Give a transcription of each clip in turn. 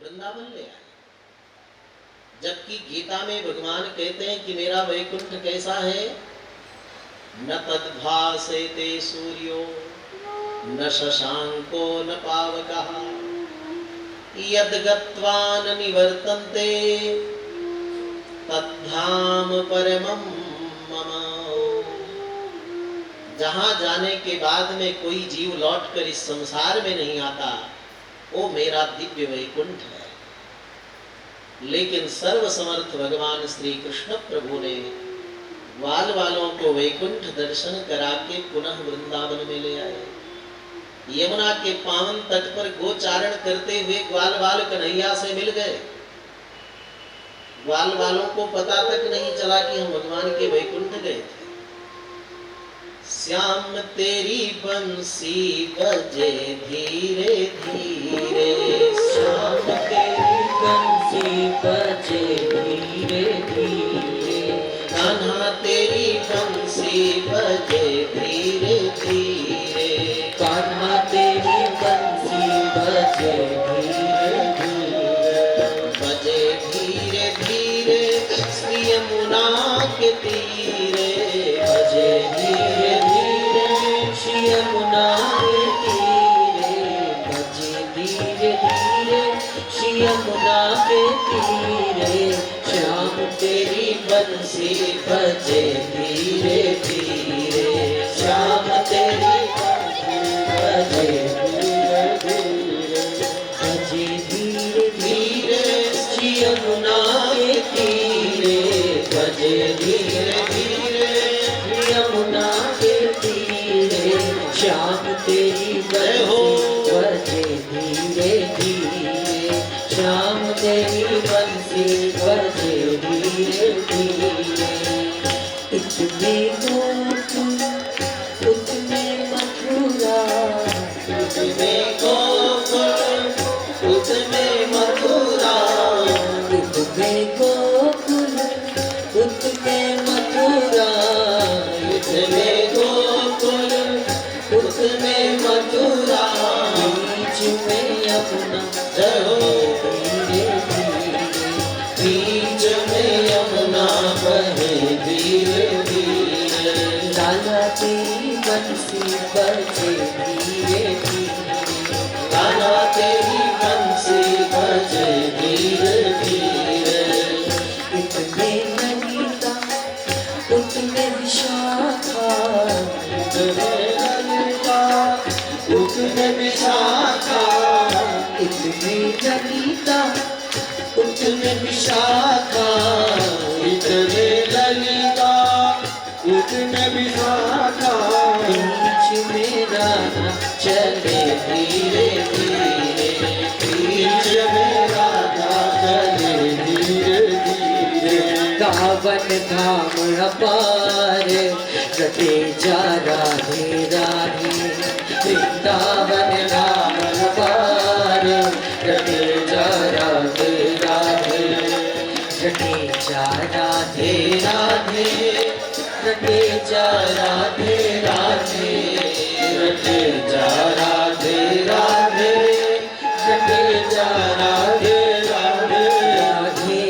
वृंदावन ले आए। जबकि गीता में भगवान कहते हैं कि मेरा वैकुंठ कैसा है, न तद्भासेते सूर्यो न शशांको न पावकः यद गत्वा न निवर्तन्ते तद्धाम परमं मम। जहां जाने के बाद में कोई जीव लौटकर इस संसार में नहीं आता, वो मेरा दिव्य वैकुंठ है। लेकिन सर्वसमर्थ भगवान श्री कृष्ण प्रभु ने ग्वाल वालों को वैकुंठ दर्शन करा के पुनः वृंदावन में ले आए। यमुना के पावन तट पर गोचारण करते हुए ग्वाल वाल कन्हैया से मिल गए। ग्वाल वालों को पता तक नहीं चला कि हम भगवान के वैकुंठ गए थे। श्याम तेरी बंसी बजे धीरे धीरे, श्याम तेरी बंसी बजे धीरे धीरे, कान्हा तेरी बंसी बजे धीरे धीरे, कान्हा तेरी बंसी बजे धीरे धीरे, बजे धीरे धीरे श्री यमुना के तीरे, बजे धीरे धीरे श्री यमुना के तीरे, बजे धीरे धीरे श्री यमुना के तीरे, श्याम तेरी बंसी बजे धीरे धीरे, श्याम तेरी बजे धीरे धीरे, बजे धीरे धीरे श्री यमुना के तीरे, बजे धीरे धीरे श्री यमुना के तीरे, श्याम तेरी बंसी बजे धीरे धीरे, श्याम तेरी बंसी बजे धीरे धीरे। इतने गोकुल उतने मथुरा, इतने गोकुल उतने मथुरा, इतने गोकुल उतने मथुरा, इतने गोकुल उतने मथुरा, बीच में यमुना जय हो, धीरे धीरे, बीच में यमुना बहे धीरे धीरे, लाला तेरी बंसी बजे धीरे धीरे, कान्हा तेरी बंसी बजे धीरे धीरे, इतने ललिता उतने विशाखा, इतने ललिता उतने विशाखा, इतने ललिता उतने विशाखा, इतने ललिता उतने विशाखा, बीच में राधा चले धीरे धीरे, बीच में राधा चले धीरे धीरे, कावन धाम अपार रटे जा राधे राधे, वृंदावन धाम अपार रटे जा राधे राधे, रटे जा राधे राधे, रटे जा राधे राधे, रटे जा राधे राधे, रटे जा राधे राधे, राधे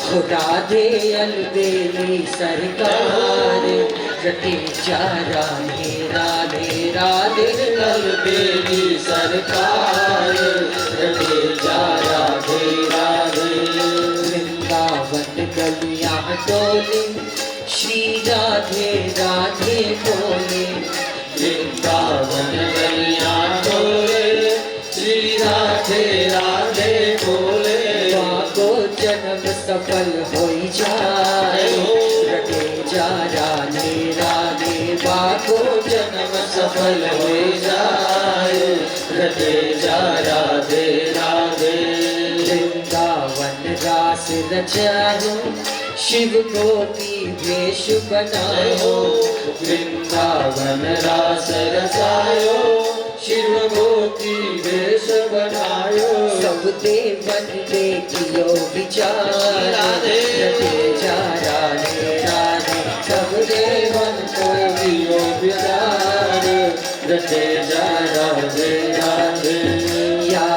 हो राधे अलबेली सरकार, रटे जा राधे राधे राधे, अलबेली सरकार, रटे जा राधे राधे, वृंदावन गलियां डोले श्री राधे राधे बोले, वृंदावन गलियां डोले श्री राधे राधे बोले, बाको जन्म सफल हो जाए, रटे जा राधे राधे, बाको जन्म सफल हो जाए, रटे जा राधे राधे, वृंदावन रास रचायो शिव को की भेष बनायो, वृंदावन रास रचायो शिव को की वेश बनायो, सब देवन देखियो विचार, राधे रटे जा राधे राधे, सब देवन को दियो विचार, रटे जा राधे राधे, या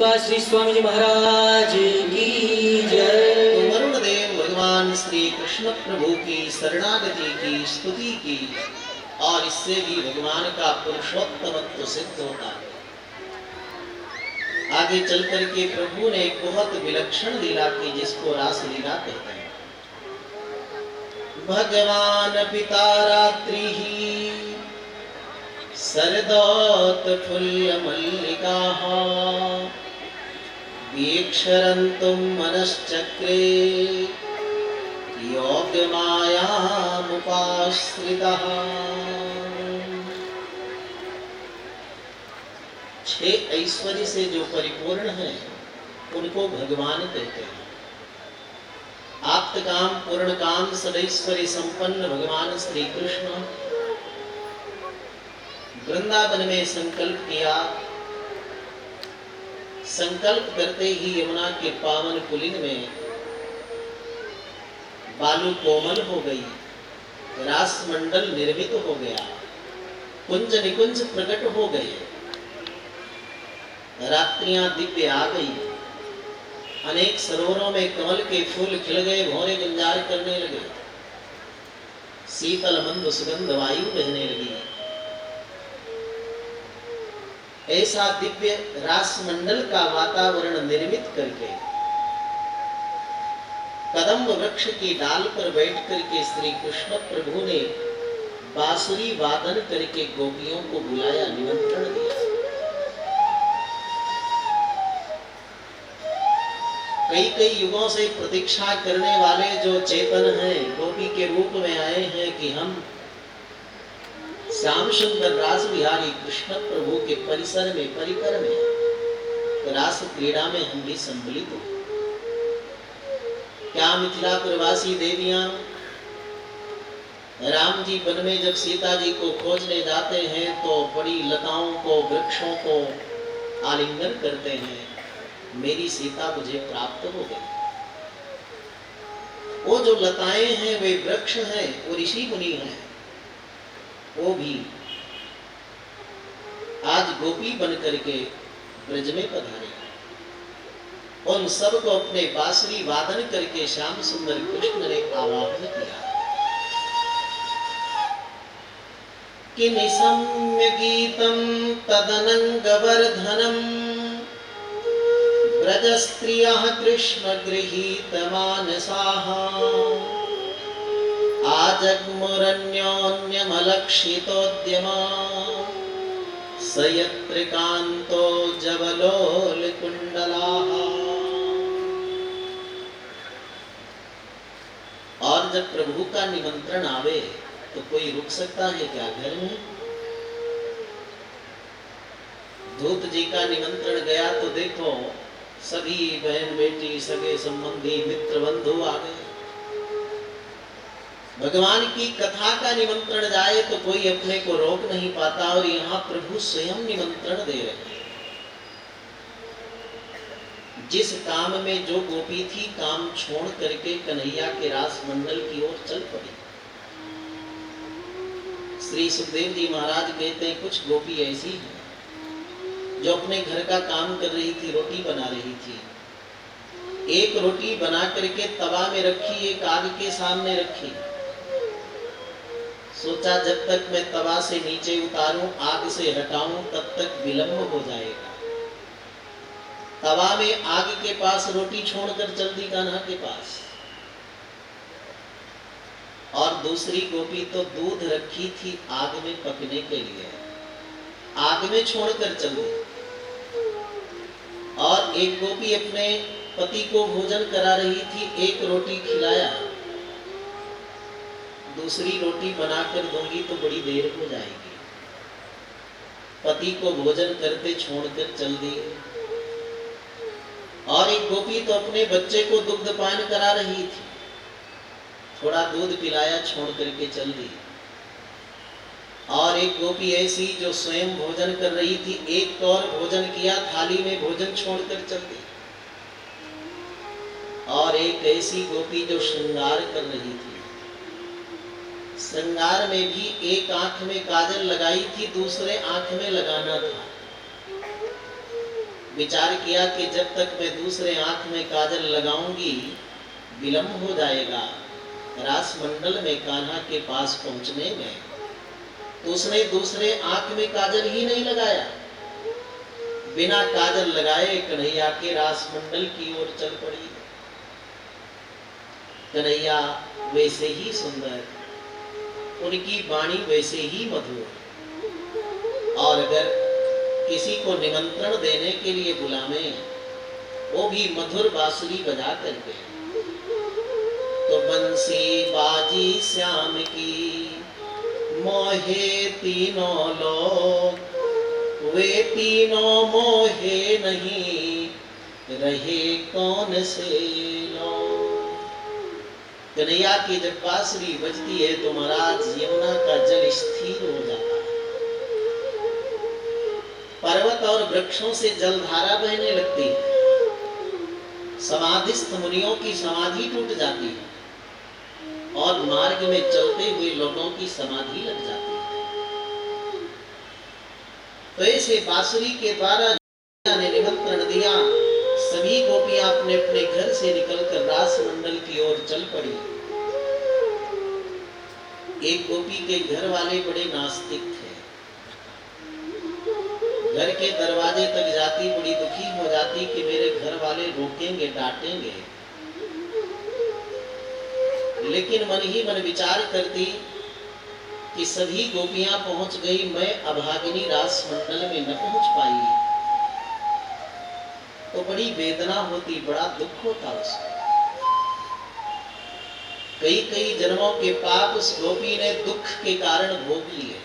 कृपा श्री स्वामी जी महाराज की जय। तो वरुण देव भगवान श्री कृष्ण प्रभु की शरणागति की स्तुति की और इससे भी भगवान का पुरुषोत्तमत्व सिद्ध होता है। आगे चल करके प्रभु ने एक बहुत विलक्षण लीला की जिसको रास लीला कहते हैं। भगवान पिता रात्रि ही शरदोत्फुल्ल मल्लिकाः वीक्षरन्तुं मनश्चक्रे योगमायामुपाश्रितः। 6 ऐश्वर्य से जो परिपूर्ण है उनको भगवान कहते हैं। आप्तकाम पूर्ण काम सदैश्वर्य संपन्न भगवान श्री कृष्ण वृंदावन में संकल्प किया। संकल्प करते ही यमुना के पावन पुलिन में बालू कोमल हो गई, रास मंडल निर्मित हो गया, कुंज निकुंज प्रकट हो गए, रात्रियां दिव्य आ गई, अनेक सरोवरों में कमल के फूल खिल गए, भौरे गुंजार करने लगे, शीतल मंद सुगंध वायु बहने लगी। ऐसा दिव्य रास मंडल का वातावरण निर्मित करके कदम्ब वृक्ष की डाल पर बैठ करके श्री कृष्ण प्रभु ने बांसुरी वादन करके गोपियों को बुलाया, निमंत्रण दिया। कई युगों से प्रतीक्षा करने वाले जो चेतन हैं गोपी के रूप में आए हैं कि हम श्याम सुंदर रास बिहारी कृष्ण प्रभु के परिसर में परिकर में रास क्रीड़ा में हम भी सम्मिलित हो। क्या मिथिला प्रवासी देवियां राम जी वन में जब सीता जी को खोजने जाते हैं तो बड़ी लताओं को वृक्षों को आलिंगन करते हैं, मेरी सीता मुझे प्राप्त हो गई। वो जो लताएं हैं वे वृक्ष हैं, वो ऋषि मुनि हैं, वो भी आज गोपी बन करके ब्रज में पधारे। उन सब को अपने बांसुरी वादन करके श्याम सुंदर कृष्ण ने आवाहन किया कि निशम्य गीतम तदनंगवर्धनम ब्रजस्त्रियः कृष्ण गृहीत मानसाः आजग्मुरन्योन्यमलक्षितोद्यमा स यत्र कान्तो जवलोलकुण्डलाः। और जब प्रभु का निमंत्रण आवे तो कोई रुक सकता है क्या घर में? दूत जी का निमंत्रण गया तो देखो सभी बहन बेटी सगे संबंधी मित्र बंधु आ गए। भगवान की कथा का निमंत्रण जाए तो कोई अपने को रोक नहीं पाता, और यहाँ प्रभु स्वयं निमंत्रण दे रहे हैं। जिस काम में जो गोपी थी काम छोड़ करके कन्हैया के रास मंडल की ओर चल पड़ी। श्री सुखदेव जी महाराज कहते हैं कुछ गोपी ऐसी हैं जो अपने घर का काम कर रही थी, रोटी बना रही थी। एक रोटी बना करके तवा में रखी, एक आग के सामने रखी। सोचा जब तक मैं तवा से नीचे उतारूं, आग से हटाऊं, तब तक विलंब हो जाएगा। तवा में आग के पास रोटी छोड़कर चल दी कान्हा के पास। और दूसरी गोपी तो दूध रखी थी आग में पकने के लिए, आग में छोड़कर चल दी। और एक गोपी अपने पति को भोजन करा रही थी, एक रोटी खिलाया, दूसरी रोटी बनाकर दूंगी तो बड़ी देर हो जाएगी। पति को भोजन करते छोड़कर चल दी। और एक गोपी तो अपने बच्चे को दुग्धपान करा रही थी, थोड़ा दूध पिलाया छोड़ करके चल दी। और एक गोपी ऐसी जो स्वयं भोजन कर रही थी, एक और भोजन किया, थाली में भोजन छोड़कर चल दी। और एक ऐसी गोपी जो श्रृंगार कर रही थी, श्रृंगार में भी एक आंख में काजल लगाई थी, दूसरे आंख में लगाना था। विचार किया कि जब तक मैं दूसरे आंख में काजल लगाऊंगी विलंब हो जाएगा रास मंडल में कान्हा के पास पहुंचने में। तो उसने दूसरे आंख में काजल ही नहीं लगाया, बिना काजल लगाए कन्हैया के रास मंडल की ओर चल पड़ी। कन्हैया वैसे ही सुंदर, उनकी वाणी वैसे ही मधुर, और अगर किसी को निमंत्रण देने के लिए बुलावे वो भी मधुर बांसुरी बजा करके, तो बंसी बाजी श्याम की मोहे तीनों लोग, वे तीनों मोहे नहीं रहे कौन से लोग। कन्हैया की जब बांसुरी बजती है तो महाराज यमुना का जल स्थिर हो जाता है, पर्वत और वृक्षों से जलधारा बहने लगती है, समाधिस्थ मुनियों की समाधि टूट जाती है और मार्ग में चलते हुए लोगों की समाधि लग जाती है। तो ऐसे बांसुरी के द्वारा ने निमंत्रण दिया, सभी गोपियां अपने अपने घर से निकलकर रास मंडल की ओर चल पड़ी। एक गोपी के घर वाले बड़े नास्तिक थे, घर के दरवाजे तक जाती बड़ी दुखी हो जाती कि मेरे घर वाले रोकेंगे डांटेंगे, लेकिन मन ही मन विचार करती कि सभी गोपियां पहुंच गई, मैं अभागिनी रास मंडल में न पहुंच पाई तो बड़ी वेदना होती, बड़ा दुख होता उसको। कई कई जन्मों के पाप उस गोपी ने दुख के कारण भोग लिए,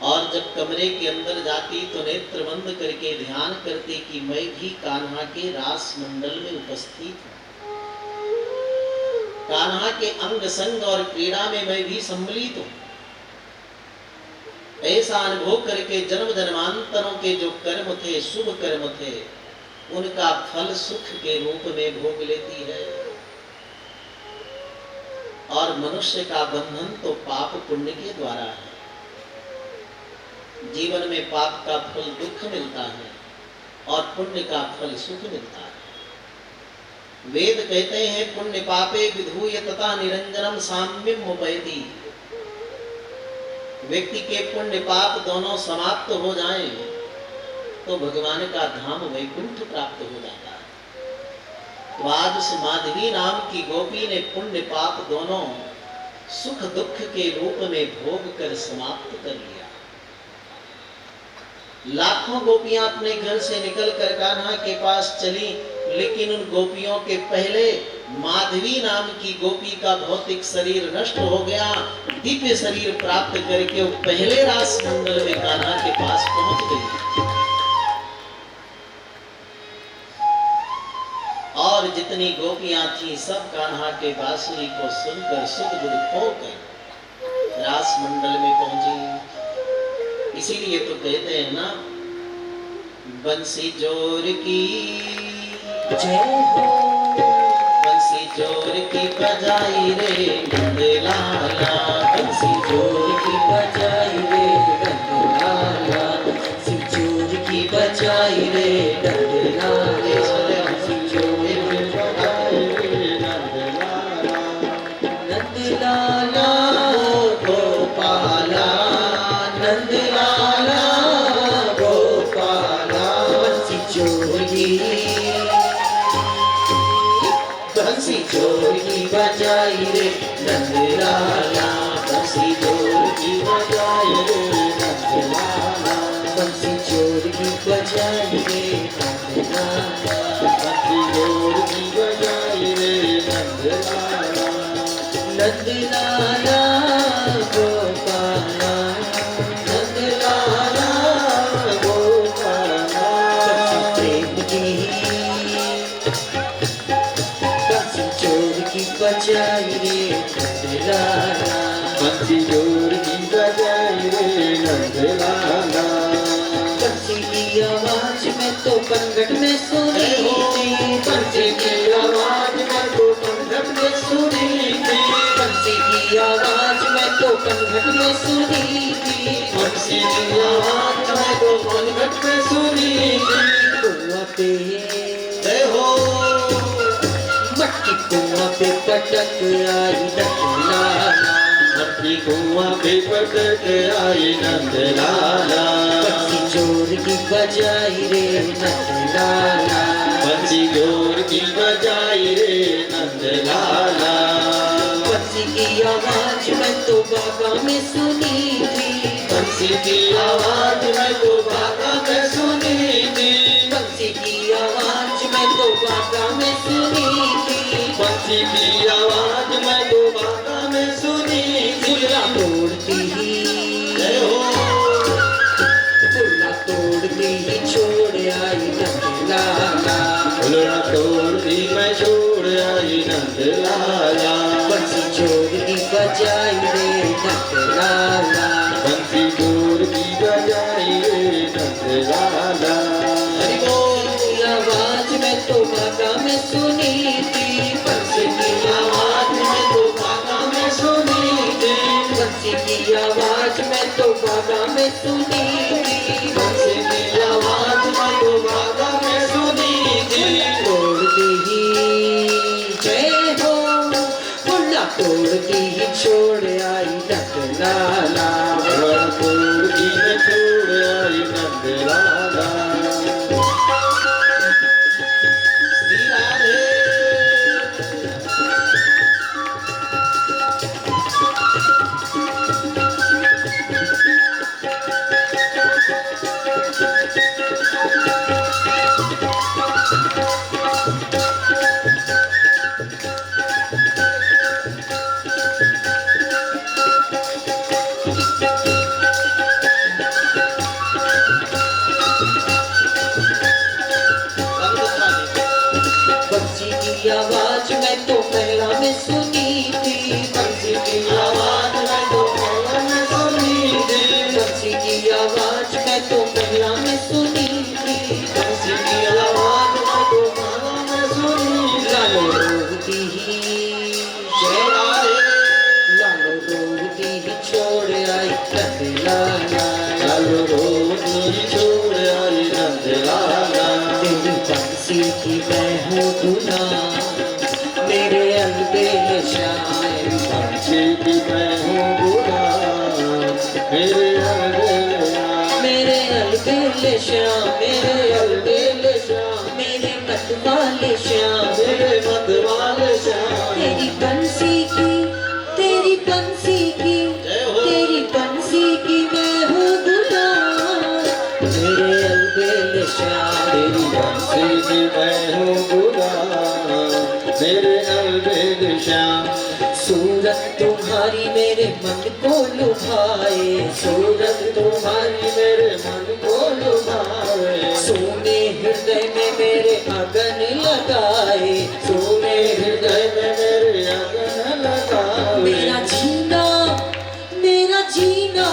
और जब कमरे के अंदर जाती तो नेत्र बंद करके ध्यान करती कि मैं भी कान्हा के रास मंडल में उपस्थित हूं, कान्हा के अंग संग और क्रीड़ा में मैं भी सम्मिलित हूं। ऐसा अनुभव करके जन्म जन्मांतरों के जो कर्म थे, शुभ कर्म थे, उनका फल सुख के रूप में भोग लेती है। और मनुष्य का बंधन तो पाप पुण्य के द्वारा है। जीवन में पाप का फल दुख मिलता है और पुण्य का फल सुख मिलता है। वेद कहते हैं पुण्य पापे विधूय तथा निरंजनम साम्यम उपैति। व्यक्ति के पुण्य पाप दोनों समाप्त हो जाएं तो भगवान का धाम वैकुंठ प्राप्त हो जाता है। तो आज उस माधवी नाम की गोपी ने पुण्य पाप दोनों सुख दुख के रूप में भोग कर समाप्त कर लिया। लाखों गोपियां अपने घर से निकलकर कान्हा के पास चली, लेकिन उन गोपियों के पहले माधवी नाम की गोपी का भौतिक शरीर नष्ट हो गया। दिव्य शरीर प्राप्त करके वो पहले रास मंडल में कान्हा के पास पहुंच गई। और जितनी गोपियां थी सब कान्हा के बांसुरी को सुनकर सुख दुख होकर रास मंडल में पहुंची। इसीलिए तो कहते हैं ना, बंसी जोर की जय हो, बंसी जोर की बजाई रे नंदलाला, बंसी जोर की बजाई रे नंदलाला, बंसी जोर की बजाई रे नंदलाला, बंसी जोर की बजाई रे नंदलाला, नंदलाला गोपाला, नंदलाला गोपाला, बंसी जोर की बजाई रे नंदलाला, बंसी जोर की बजाई रे नंदलाला, बंसी जोर की बजाई रे नंदलाला, बंसी जोर की बजाई रे नंदलाला, नंदलाला गोपाला, नंदलाला गोपाला, प्रेम की बजाई रे नंदलाला, बंसी जोर की बजाई रे नंदलाला, बंसी की आवाज में तो पंगट में सुनी थी, बंसी की आवाज में तो पंगट में सुनी थी, बंसी की आवाज में तो पनघट में सुनी थी, बंसी की आवाज मैं तो पनघट में सुनी थी। कुआं पे जय हो मटकी कुआं पे पटक आई नंदलाला, मटकी कुआं पे पटक आई नंदलाला, बंसी जोर की बजाई रे नंदलाला, बंसी जोर की बजाई रे नंदलाला। बंसी की आवाज मैं तो बागा में सुनी थी, बंसी की आवाज मैं तो बागा में सुनी थी, बंसी की आवाज मैं तो बागा में सुनी थी, बंसी की आवाज मैं तो बागा में सुनी थी। फुल्ला तोड़ती ही, जय हो फुल्ला तोड़ती ही छोड़ आई नंदलाला, फुलड़ा तोड़ती मैं छोड़ आई नंदलाला, बंसी जोर की बजाई रे नंदलाला, बंसी जोर की बजाई रे नंदलाला। हरि बोल। की आवाज मैं तो बागा में सुनी थी, बंसी की आवाज मैं तो बागा में सुनी थी, बंसी की आवाज मैं तो बागा में सुनी थी, बंसी की आवाज मैं तो बागा में सुनी थी। तोड़ती ही जय हो, फुल्ला तोड़ती ही छोड़ आई नंदलाला, फुलड़ा तोड़ती मैं छोड़ आई नंदलाला। श्री राधे। बंसी की आवाज मैं तो पहला में सुनी थी, बंसी की आवाज मैं तो पहला में सुनी थी, बंसी की आवाज मैं तो पहला में सुनी थी, बंसी की आवाज मैं तो पहला में सुनी थी। लालो रोती ही जय राधे। लालो रोती ही छोड़ आई नंदलाला, लालो रोती छोड़ आई नंदलाला, तेरी बंसी की मैं हूँ गुलाम, मेरे अलबेल शायर बंसी की मैं हूँ गुलाम, मेरे अलबेला, मेरे अलबेल श्याम, मेरे अलबेल श्याम, मेरे मतवाले श्याम, मेरे मतवाले श्याम। तेरी बंसी की, तेरी बंसी की, जय हो। तेरी बंसी की मैं हूँ गुलाम, मेरे अलबेल श्याम, तेरी बंसी की मैं हूँ गुलाम, मेरे अलबेल श्याम। सूरत तुम्हारी मेरे मन को लुभाए, सूरत तुम्हारी मेरे मन को लुभाए, सोने हृदय में मेरे अगन लगाए, सोने हृदय में मेरे अगन लगाए। मेरा जीना, मेरा जीना,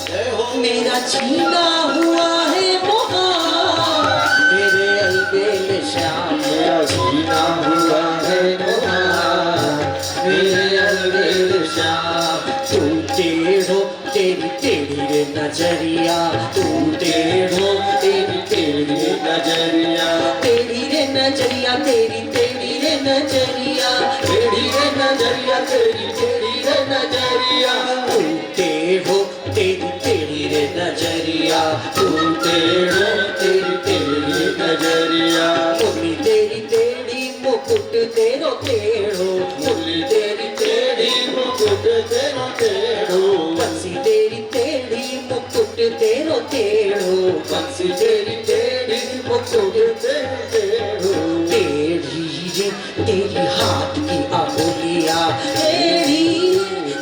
जय हो। मेरा जीना हुआ है मुहाल, मेरे अलबेल श्याम, मेरा जीना हुआ है मुहाल, मेरे अलबेल श्याम। तू टेढ़ो तेरी टेढ़ी रे नजरिया, तू टेढ़ो तेरी टेढ़ी रे नजरिया, टेढ़ी रे नजरिया, तेरी टेढ़ी रे नजरिया, टेढ़ी रे नजरिया, तेरी टेढ़ी रे नजरिया, तू टेढ़ो तेरी टेढ़ी रे नजरिया, तू टेढ़ो तेरी टेढ़ी नजरिया, मुरली तेरी टेढ़ी मुकुट तेरो टेढ़ो, मुरली तेरी टेढ़ी मुकुट तेरो टेढ़ो, बंसी तेरी टेढ़ी मुकुट तेरो टेढ़ो, बंसी तेरी टेढ़ी मुकुट तेरो टेढ़ो। टेढ़ी रे तेरी हाथ की अंगुलिया, टेढ़ी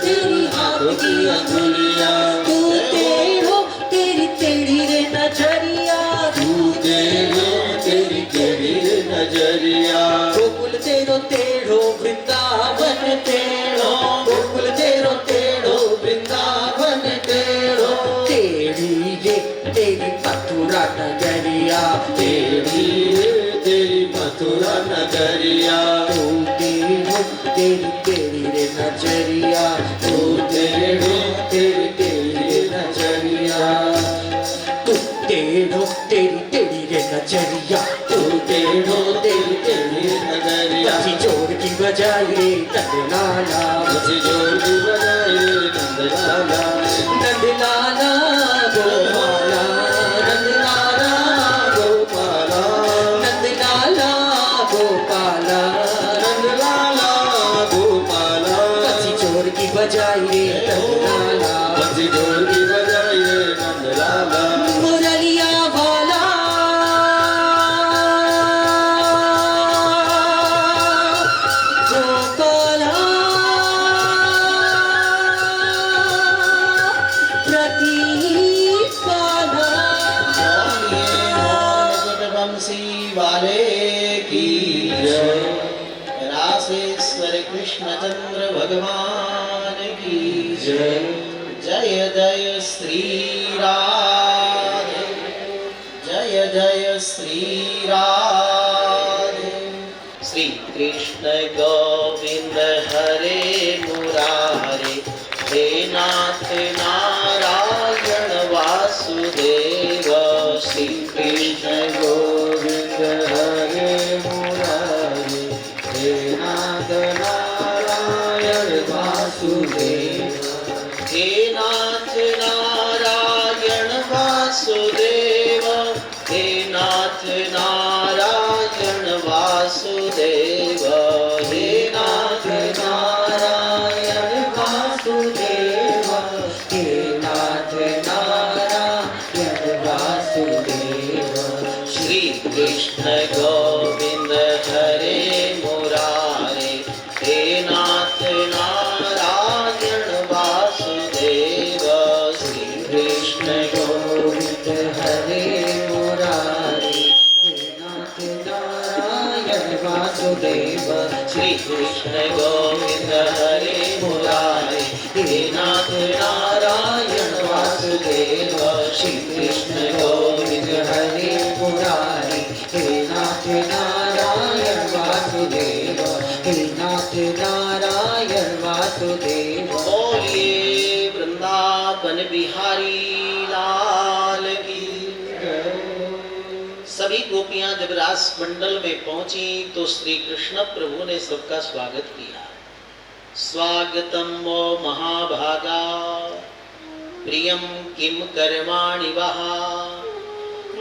तेरी हाथ की अंगुलिया, तू टेढ़ो तेरी टेढ़ी रे नजरिया, तू टेढ़ो तेरी टेढ़ी नजरिया, गोकुल तेरो टेढ़ो वृंदावन टेढ़ो, गोकुल तेरो टेढ़ो वृंदावन टेढ़ो, टेढ़ी रे तेरी मथुरा नगरिया, टेढ़ी रे तेरी मथुरा नगरिया, तू टेढ़ो तेरी टेढ़ी रे नजरिया, तू टेढ़ो बजी जोर की बजाई रे नंदलाला, बजी जोर की बजाई रे नंदलाला, नंदलाला गोपाला, नंदलाला गोपाला, नंदलाला गोपाला, नंदलाला गोपाला, बजी जोर की बजाई रे नंदलाला, बजी जोर की बजाई रे नंदलाला, मुरलिया वाला गोपाला, प्रतिपाला, बंसी वाले की जय, रासेश्वर कृष्णचंद्र भगवान की जय, जय जय श्री राधे, जय जय श्री राधे। श्री कृष्ण गोविंद हरे मुरारे, हे नाथ नारायण वासुदेव। श्री कृष्ण गोविंद हरे मुरारे, हे नाथ नारायण वासुदेव, हे नाथ नारायण वासुदेव, हे नाथ नारायण वासुदेव, हे नाथ नारायण वासुदेव, हे नाथ नारायण वासुदेव। श्री कृष्ण गोविंद हरे मुरारे, हे नाथ नारायण वासुदेव। श्री कृष्ण गोविंद हरे मुरारी, हे नाथ नारायण वासुदेव। श्री कृष्ण गोविंद हरे मुरारे, हे नाथ नारायण वासुदेव। श्री कृष्ण गोविंद हरे मुरारी, हे नाथ नारायण वासुदेव, हे नाथ नारायण वासुदेव। बोलिए वृंदावन बिहारी लाल की। सभी गोपियां जब रास मंडल में पहुंची तो श्री कृष्ण प्रभु ने सबका स्वागत किया। स्वागतम वो महाभागा, प्रियम किम कर्माणि वः,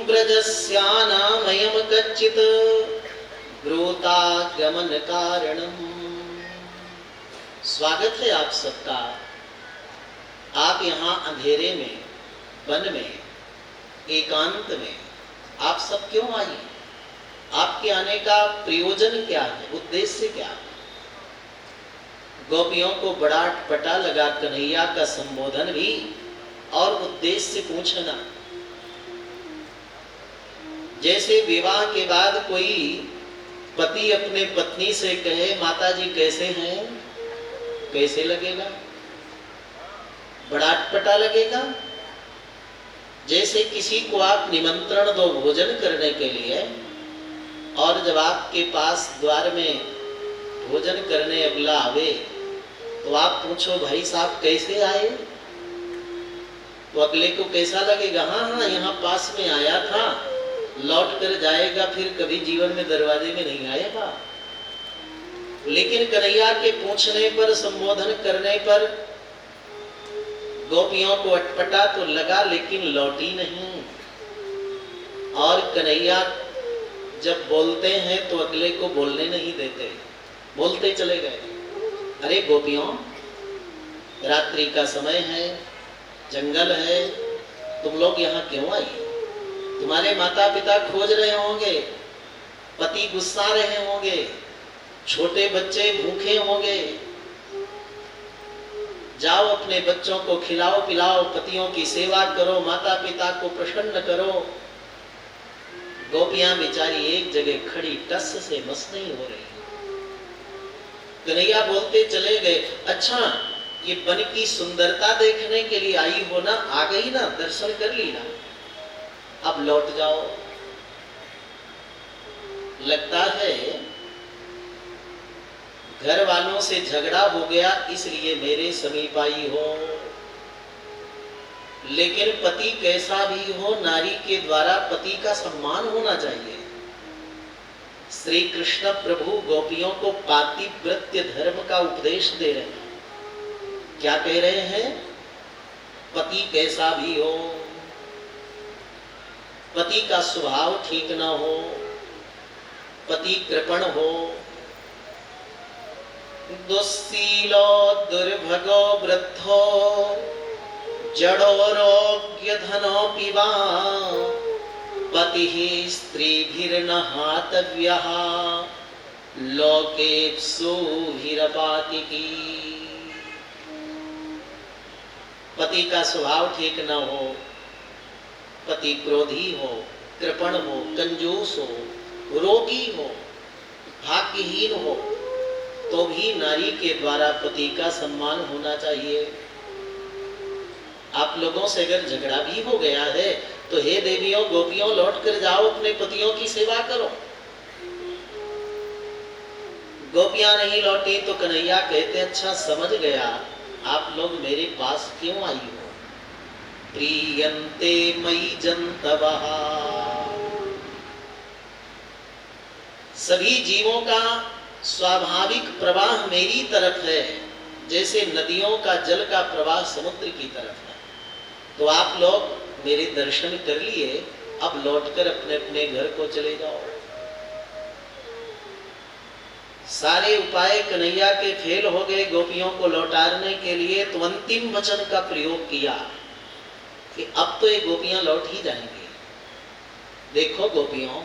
ब्रजस्यानामयम कच्चित् ब्रूतागमन कारणम। स्वागत है आप सबका। आप यहाँ अंधेरे में, वन में, एकांत में आप सब क्यों आए? आपके आने का प्रयोजन क्या है, उद्देश्य क्या है? गोपियों को बड़ा पटा लगा कन्हैया का संबोधन भी और उद्देश्य पूछना। जैसे विवाह के बाद कोई पति अपने पत्नी से कहे माता जी कैसे हैं, कैसे लगेगा? बड़ा अटपटा लगेगा। जैसे किसी को आप निमंत्रण दो भोजन करने के लिए, और जब आपके पास द्वार में भोजन करने अगला आवे तो आप पूछो भाई साहब कैसे आए, तो अगले को कैसा लगेगा? हाँ हाँ यहाँ पास में आया था, लौट कर जाएगा, फिर कभी जीवन में दरवाजे में नहीं आएगा। लेकिन कन्हैया के पूछने पर, संबोधन करने पर गोपियों को अटपटा तो लगा, लेकिन लौटी नहीं। और कन्हैया जब बोलते हैं तो अगले को बोलने नहीं देते, बोलते चले गए। अरे गोपियों, रात्रि का समय है, जंगल है, तुम लोग यहाँ क्यों आई? तुम्हारे माता पिता खोज रहे होंगे, पति गुस्सा रहे होंगे, छोटे बच्चे भूखे होंगे। जाओ अपने बच्चों को खिलाओ पिलाओ, पतियों की सेवा करो, माता पिता को प्रसन्न करो। गोपियां बेचारी एक जगह खड़ी टस से मस नहीं हो रही। कन्हैया बोलते चले गए, अच्छा ये वन की सुंदरता देखने के लिए आई हो ना, आ गई ना, दर्शन कर ली ना, अब लौट जाओ। लगता है घर वालों से झगड़ा हो गया इसलिए मेरे समीप आई हो। लेकिन पति कैसा भी हो, नारी के द्वारा पति का सम्मान होना चाहिए। श्री कृष्ण प्रभु गोपियों को पातिव्रत्य धर्म का उपदेश दे रहे हैं। क्या कह रहे हैं? पति कैसा भी हो, पति का स्वभाव ठीक ना हो, पति कृपण हो, दुस्सीलो दुर्भगो वृद्धो जड़ोरोग्य धनोऽपि वा पतिः स्त्रीभिर्न हातव्यः लोकेप्सुभिरपातिकी। पति का स्वभाव ठीक न हो, पति क्रोधी हो, कृपण हो, कंजूस हो, रोगी हो, भाग्यहीन हो, तो भी नारी के द्वारा पति का सम्मान होना चाहिए। आप लोगों से अगर झगड़ा भी हो गया है तो हे देवियों गोपियों लौट कर जाओ, अपने पतियों की सेवा करो। गोपियां नहीं लौटी तो कन्हैया कहते अच्छा समझ गया, आप लोग मेरे पास क्यों आई हो। प्रीयन्ते मयि जन्तवः, सभी जीवों का स्वाभाविक प्रवाह मेरी तरफ है, जैसे नदियों का जल का प्रवाह समुद्र की तरफ है। तो आप लोग मेरे दर्शन कर लिए, अब लौटकर अपने अपने घर को चले जाओ। सारे उपाय कन्हैया के फेल हो गए गोपियों को लौटाने के लिए, तो अंतिम वचन का प्रयोग किया कि अब तो ये गोपियां लौट ही जाएंगी। देखो गोपियों,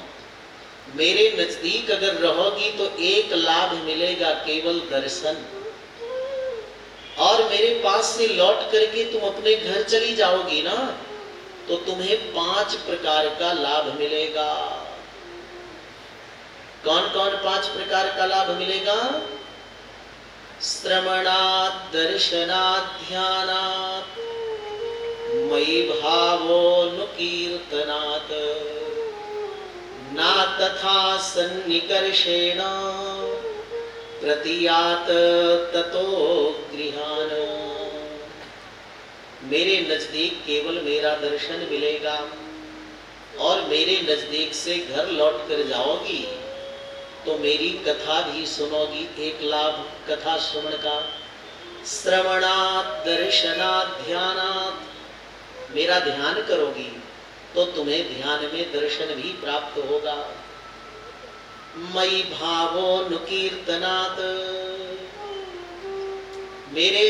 मेरे नजदीक अगर रहोगी तो एक लाभ मिलेगा, केवल दर्शन। और मेरे पास से लौट करके तुम अपने घर चली जाओगी ना, तो तुम्हें 5 प्रकार का लाभ मिलेगा। कौन कौन 5 प्रकार का लाभ मिलेगा? श्रवणात्, दर्शनात्, ध्यानात्, मयि भावोऽनुकीर्तनात्, ना तथा सन्निकर्षेण प्रतीयात् ततो गृहान्। मेरे नजदीक केवल मेरा दर्शन मिलेगा और मेरे नजदीक से घर लौट कर जाओगी तो मेरी कथा भी सुनोगी। एक लाभ कथा श्रवण का। श्रवणात्, दर्शनात्, ध्यानात्, मेरा ध्यान करोगी तो तुम्हें ध्यान में दर्शन भी प्राप्त होगा। मयि भावोऽनुकीर्तनात्, मेरे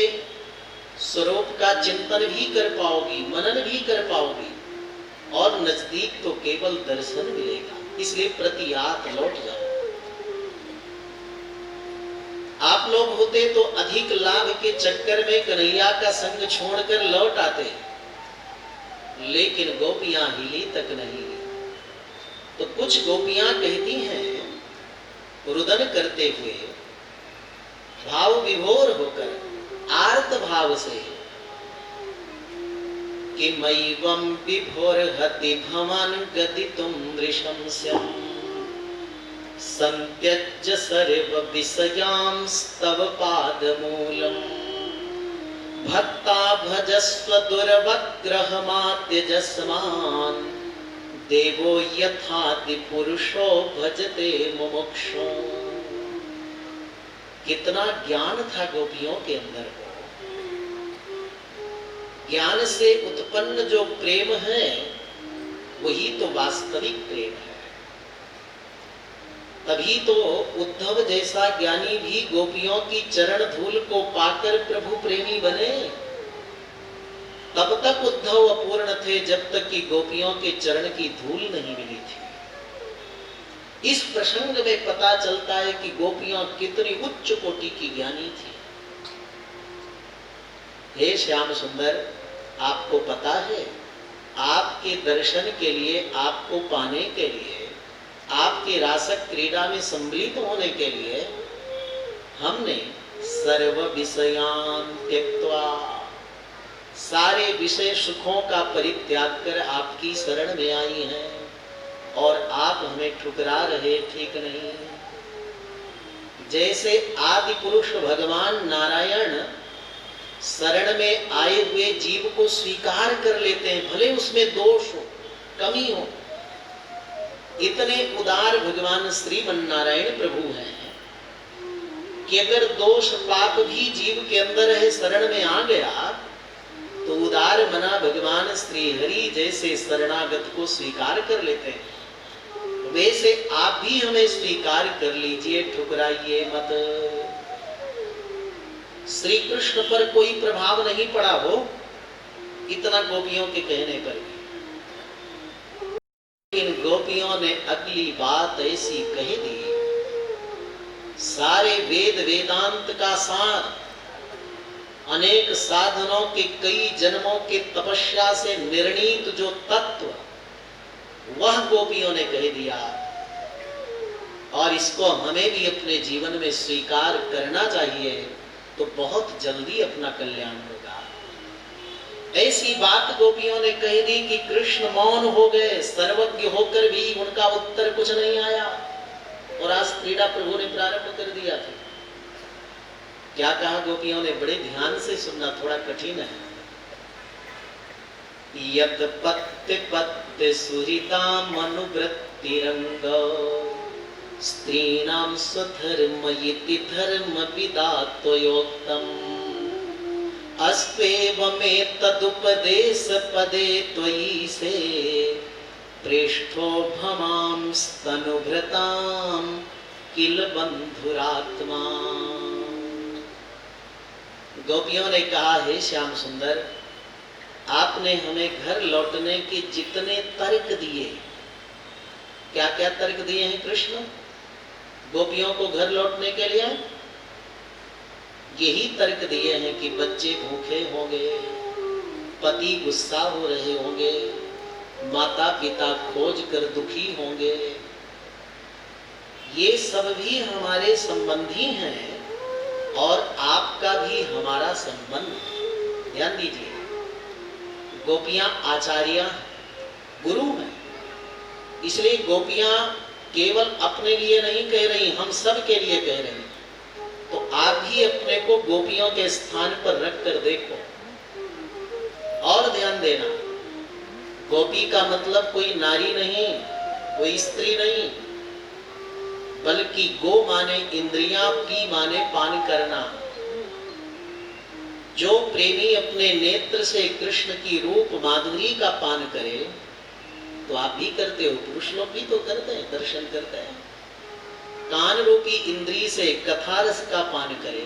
स्वरूप का चिंतन भी कर पाओगी, मनन भी कर पाओगी, और नजदीक तो केवल दर्शन मिलेगा। इसलिए प्रतियात लौट जाओ। आप लोग होते तो अधिक लाभ के चक्कर में कन्हैया का संग छोड़कर लौट आते, लेकिन गोपियां हिली तक नहीं। तो कुछ गोपियां कहती हैं रुदन करते हुए, भाव विभोर होकर, आर्त भाव से कि मयिवं विभोरहति भवान् गदितुं नृशंस्यम् संत्यज्य सर्व विषयांस्तव पादमूलम् भक्ता भजस्व दुर्वग्रहमात्यजस्मान् देवो यथादि पुरुषो भजते मुमुक्षु। कितना ज्ञान था गोपियों के अंदर। ज्ञान से उत्पन्न जो प्रेम है वही तो वास्तविक प्रेम है। तभी तो उद्धव जैसा ज्ञानी भी गोपियों की चरण धूल को पाकर प्रभु प्रेमी बने। तब तक उद्धव अपूर्ण थे जब तक कि गोपियों के चरण की धूल नहीं मिली थी। इस प्रसंग में पता चलता है कि गोपियां कितनी उच्च कोटि की ज्ञानी थी। हे श्याम सुंदर, आपको पता है, आपके दर्शन के लिए, आपको पाने के लिए, आपके रासक क्रीड़ा में सम्मिलित होने के लिए हमने सर्व विषयान् त्यक्त्वा, सारे विषय सुखों का परित्याग कर आपकी शरण में आई हैं, और आप हमें ठुकरा रहे, ठीक नहीं। जैसे आदि पुरुष भगवान नारायण शरण में आए हुए जीव को स्वीकार कर लेते हैं, भले उसमें दोष हो, कमी हो, इतने उदार भगवान श्रीमन्नारायण प्रभु हैं कि अगर दोष पाप भी जीव के अंदर है, शरण में आ गया, तो उदार मना भगवान श्री हरि जैसे शरणागत को स्वीकार कर लेते हैं। वैसे आप भी हमें स्वीकार कर लीजिए, ठुकराइए मत। श्री कृष्ण पर कोई प्रभाव नहीं पड़ा हो इतना गोपियों के कहने पर भी। इन गोपियों ने अगली बात ऐसी कह दी, सारे वेद वेदांत का सार, अनेक साधनों के कई जन्मों के तपस्या से निर्णीत जो तत्व, वह गोपियों ने कह दिया। और इसको हमें भी अपने जीवन में स्वीकार करना चाहिए, तो बहुत जल्दी अपना कल्याण होगा। ऐसी बात गोपियों ने कह दी कि कृष्ण मौन हो गए, सर्वज्ञ होकर भी उनका उत्तर कुछ नहीं आया। और आज क्रीड़ा प्रभु ने प्रारंभ कर दिया था। क्या कहा गोपियों ने? बड़े ध्यान से सुनना, थोड़ा कठिन है। यत पत्ते पत्ते सुहृताम अनुवृत्तिरंग स्त्रीणाम स्वधर्म इति धर्म विदात्वयोक्तम अस्त्वेवमें तदुपदेश पदे त्वयि से प्रेष्ठो भमां स्तनुभृतां किल बंधुरात्मा। गोपियों ने कहा, हे श्याम सुंदर, आपने हमें घर लौटने के जितने तर्क दिए, क्या क्या तर्क दिए हैं कृष्ण गोपियों को घर लौटने के लिए? यही तर्क दिए हैं कि बच्चे भूखे होंगे, पति गुस्सा हो रहे होंगे, माता पिता खोज कर दुखी होंगे। ये सब भी हमारे संबंधी हैं और आपका भी हमारा संबंध है। ध्यान दीजिए, गोपियां आचार्य गुरु हैं, इसलिए गोपियां केवल अपने लिए नहीं कह रही, हम सब के लिए कह रही हैं। तो आप भी अपने को गोपियों के स्थान पर रख कर देखो और ध्यान देना। गोपी का मतलब कोई नारी नहीं, कोई स्त्री नहीं, बल्कि गो माने इंद्रियां, पी माने पान करना। जो प्रेमी अपने नेत्र से कृष्ण की रूप माधुरी का पान करे, तो आप भी करते हो, पुरुष लोग भी तो करते हैं, दर्शन करते हैं। कान रूपी इंद्री से कथा रस का पान करे,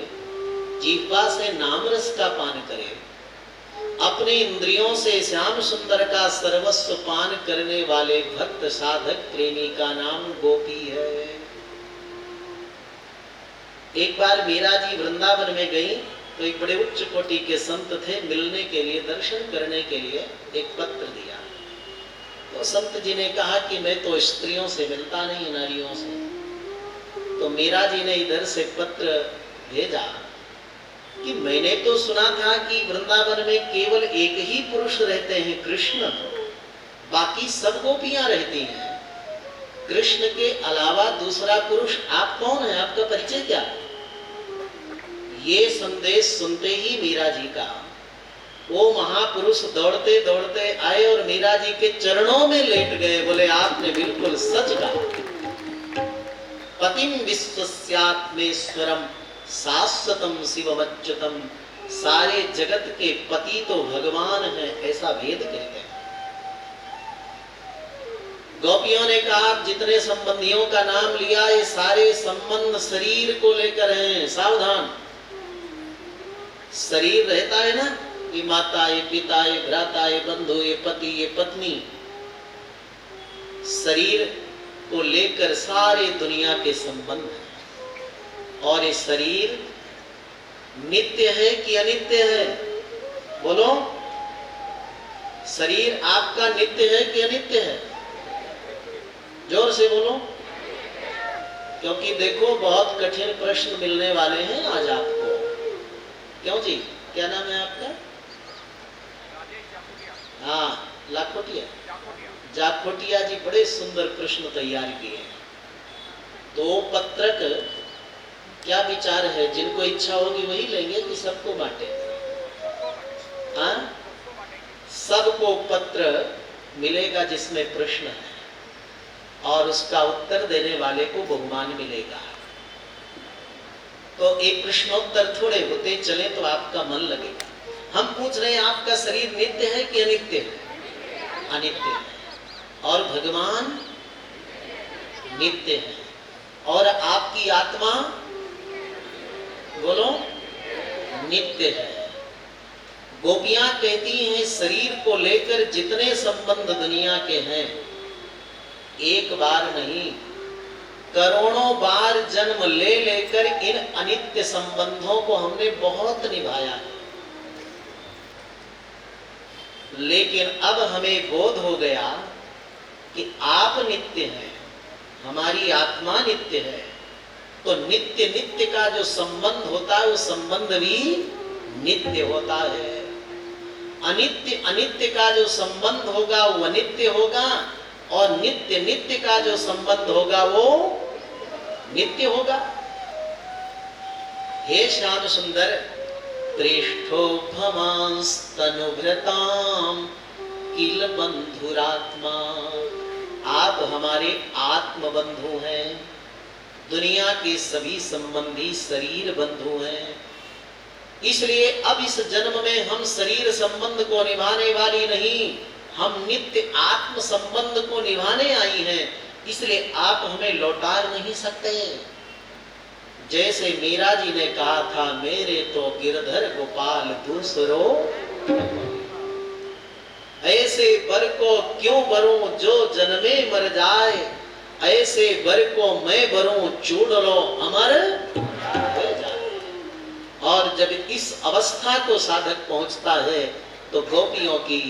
जीवा से नाम रस का पान करे, अपने इंद्रियों से श्याम सुंदर का सर्वस्व पान करने वाले भक्त साधक प्रेमी का नाम गोपी है। एक बार मीरा जी वृंदावन में गई तो एक बड़े उच्च कोटि के संत थे, मिलने के लिए, दर्शन करने के लिए एक पत्र दिया। तो संत जी ने कहा कि मैं तो स्त्रियों से मिलता नहीं, नारियों से। तो मीरा जी ने इधर से पत्र भेजा कि मैंने तो सुना था कि वृंदावन में केवल एक ही पुरुष रहते हैं, कृष्ण, बाकी सब गोपियां रहती हैं। कृष्ण के अलावा दूसरा पुरुष आप कौन है? आपका परिचय क्या है? ये संदेश सुनते ही मीरा जी का, वो महापुरुष दौड़ते दौड़ते आए और मीरा जी के चरणों में लेट गए। बोले, आपने बिल्कुल सच कहा। पतिम विश्वस्यात्मेश्वरम शाश्वतम शिवमच्युतम, सारे जगत के पति तो भगवान हैं, ऐसा वेद कहते हैं। गोपियों ने कहा, जितने संबंधियों का नाम लिया, ये सारे संबंध शरीर को लेकर हैं, सावधान। शरीर रहता है ना, ये माता, ये पिता, ये भ्राता, ये बंधु, ये पति, ये पत्नी, शरीर को लेकर सारे दुनिया के संबंध हैं। और ये शरीर नित्य है कि अनित्य है? बोलो, शरीर आपका नित्य है कि अनित्य है? जोर से बोलो, क्योंकि देखो बहुत कठिन प्रश्न मिलने वाले हैं आज आपको। क्यों जी, क्या नाम है आपका? हाँ, लाखोटिया, जाखोटिया जी, बड़े सुंदर प्रश्न तैयार किए हैं। तो पत्रक क्या विचार है? जिनको इच्छा होगी वही लेंगे कि सबको बांटे? हाँ, सबको पत्र मिलेगा जिसमें प्रश्न है। और उसका उत्तर देने वाले को बहुमान मिलेगा। तो एक प्रश्नोत्तर थोड़े होते चले तो आपका मन लगेगा। हम पूछ रहे हैं आपका शरीर नित्य है कि अनित्य है? अनित्य है। और भगवान नित्य है। और आपकी आत्मा बोलो नित्य है। गोपियां कहती हैं शरीर को लेकर जितने संबंध दुनिया के हैं, एक बार नहीं करोड़ों बार जन्म ले लेकर इन अनित्य संबंधों को हमने बहुत निभाया है। लेकिन अब हमें बोध हो गया कि आप नित्य हैं, हमारी आत्मा नित्य है। तो नित्य नित्य का जो संबंध होता है वो संबंध भी नित्य होता है। अनित्य अनित्य का जो संबंध होगा वो अनित्य होगा, और नित्य नित्य का जो संबंध होगा वो नित्य होगा। हे श्याम सुंदर, प्रेष्ठो भवांस्तनुभृताम किल बंधुरात्मा, आप हमारे आत्म बंधु हैं। दुनिया के सभी संबंधी शरीर बंधु हैं। इसलिए अब इस जन्म में हम शरीर संबंध को निभाने वाली नहीं, हम नित्य आत्म संबंध को निभाने आई हैं। इसलिए आप हमें लौटा नहीं सकते। जैसे मीरा जी ने कहा था, मेरे तो गिरधर गोपाल दूसरो, ऐसे बर को क्यों बरूं जो जन्मे मर जाए, ऐसे बर को मैं बरूं चूड़ लो अमर हो जाए। और जब इस अवस्था को साधक पहुंचता है तो गोपियों की,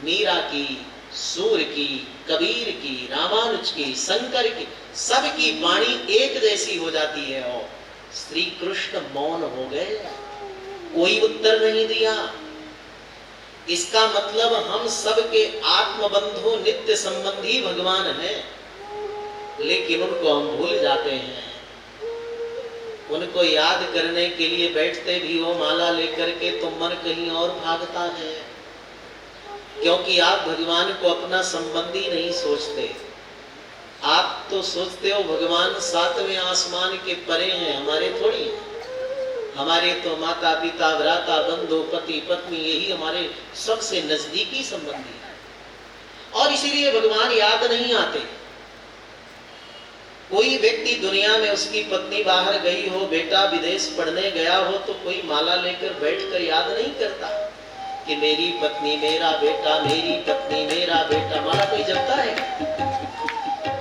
मीरा की, सूर की, कबीर की, रामानुज की, शंकर की, सबकी वाणी एक जैसी हो जाती है। और श्री कृष्ण मौन हो गए, कोई उत्तर नहीं दिया। इसका मतलब हम सबके आत्मबंधु नित्य संबंधी भगवान हैं, लेकिन उनको हम भूल जाते हैं। उनको याद करने के लिए बैठते भी हो माला लेकर के तो मन कहीं और भागता है, क्योंकि आप भगवान को अपना संबंधी नहीं सोचते। आप तो सोचते हो भगवान सातवें आसमान के परे हैं, हमारे थोड़ी हैं। हमारे तो माता पिता, भ्राता, बंधु, पति, पत्नी, यही हमारे सबसे नजदीकी संबंधी हैं। और इसीलिए भगवान याद नहीं आते। कोई व्यक्ति दुनिया में, उसकी पत्नी बाहर गई हो, बेटा विदेश पढ़ने गया हो, तो कोई माला लेकर बैठकर याद नहीं करता कि मेरी पत्नी मेरा बेटा, मेरी पत्नी मेरा बेटा। माला कोई जपता है?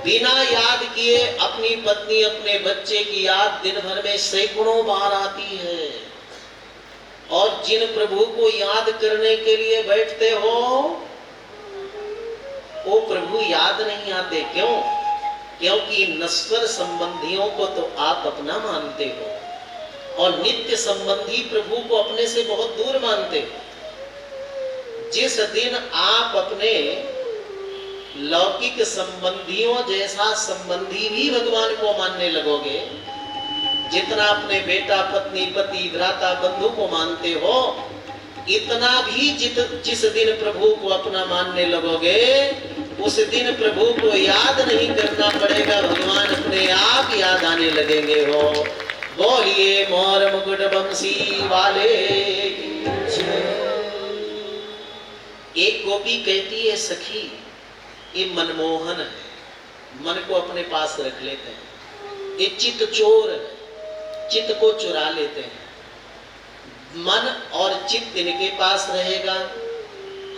बिना याद किए अपनी पत्नी, अपने बच्चे की याद दिन भर में सैकड़ों बार आती है। और जिन प्रभु को याद करने के लिए बैठते हो, वो प्रभु याद नहीं आते। क्यों? क्योंकि नश्वर संबंधियों को तो आप अपना मानते हो और नित्य संबंधी प्रभु को अपने से बहुत दूर मानते हो। जिस दिन आप अपने लौकिक संबंधियों जैसा संबंधी भी भगवान को मानने लगोगे, जितना अपने बेटा, पत्नी, पति, भ्राता, बंधु को मानते हो, इतना भी जिस दिन प्रभु को अपना मानने लगोगे, उस दिन प्रभु को याद नहीं करना पड़ेगा, भगवान अपने आप याद आने लगेंगे। हो बोलिए मोर मुकुट बंसी वाले। एक गोपी कहती है, सखी ये मनमोहन है, मन को अपने पास रख लेते हैं। ये चित्त चोर है, चित्त को चुरा लेते हैं। मन और चित्त इनके पास रहेगा,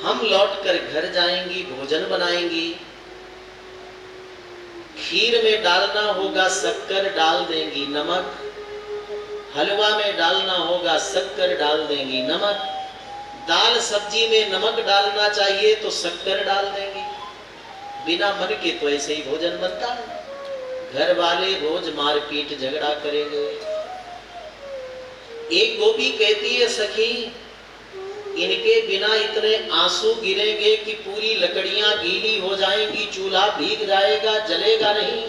हम लौटकर घर जाएंगी, भोजन बनाएंगी। खीर में डालना होगा शक्कर डाल देंगी, नमक। हलवा में डालना होगा शक्कर डाल देंगी, नमक। दाल सब्जी में नमक डालना चाहिए तो शक्कर डाल देंगी। बिना मन के तो ऐसे ही भोजन बनता है। घर वाले रोज मारपीट झगड़ा करेंगे। एक गोपी कहती है, सखी इनके बिना इतने आंसू गिरेंगे कि पूरी लकड़ियां गीली हो जाएंगी, चूल्हा भीग जाएगा, जलेगा नहीं,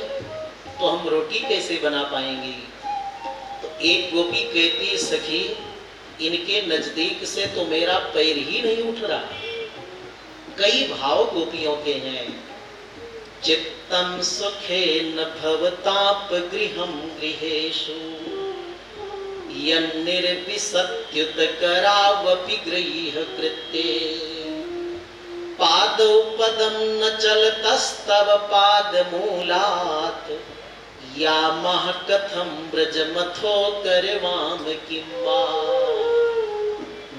तो हम रोटी कैसे बना पाएंगी। तो एक गोपी कहती है, सखी इनके नजदीक से तो मेरा पैर ही नहीं उठ रहा। कई भाव गोपियों के हैं। चित्तं सुखेन भवताप गृहं गृहेषु यन्निर्विसत्युत करावपि गृह्य कृत्ये पादौ पदं न चलतस्तव पादमूलात् यामः कथं ब्रजमथो करवाम किं वा।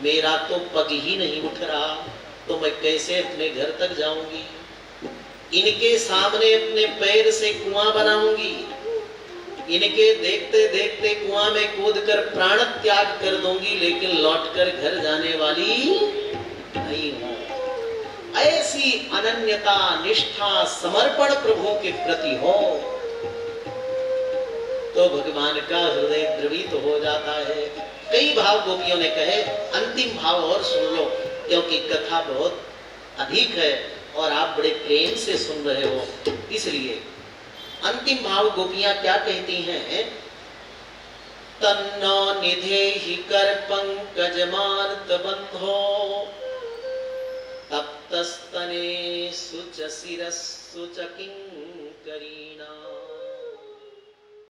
मेरा तो पग ही नहीं उठ रहा, तो मैं कैसे अपने घर तक जाऊंगी। इनके सामने अपने पैर से कुआं बनाऊंगी, इनके देखते देखते कुआं में कूदकर प्राण त्याग कर दूंगी, लेकिन लौटकर घर जाने वाली नहीं हूं। ऐसी अनन्यता, निष्ठा, समर्पण प्रभु के प्रति हो तो भगवान का हृदय द्रवित हो जाता है। कई भाव गोपियों ने कहे, अंतिम भाव और सुन लो, क्योंकि कथा बहुत अधिक है और आप बड़े प्रेम से सुन रहे हो, इसलिए अंतिम भाव गोपियां क्या कहती हैं? तन्नो निधेहि कर पंकज मार्त बंधो तप्तस्तने सुच शिरस्सु च किंकरीणा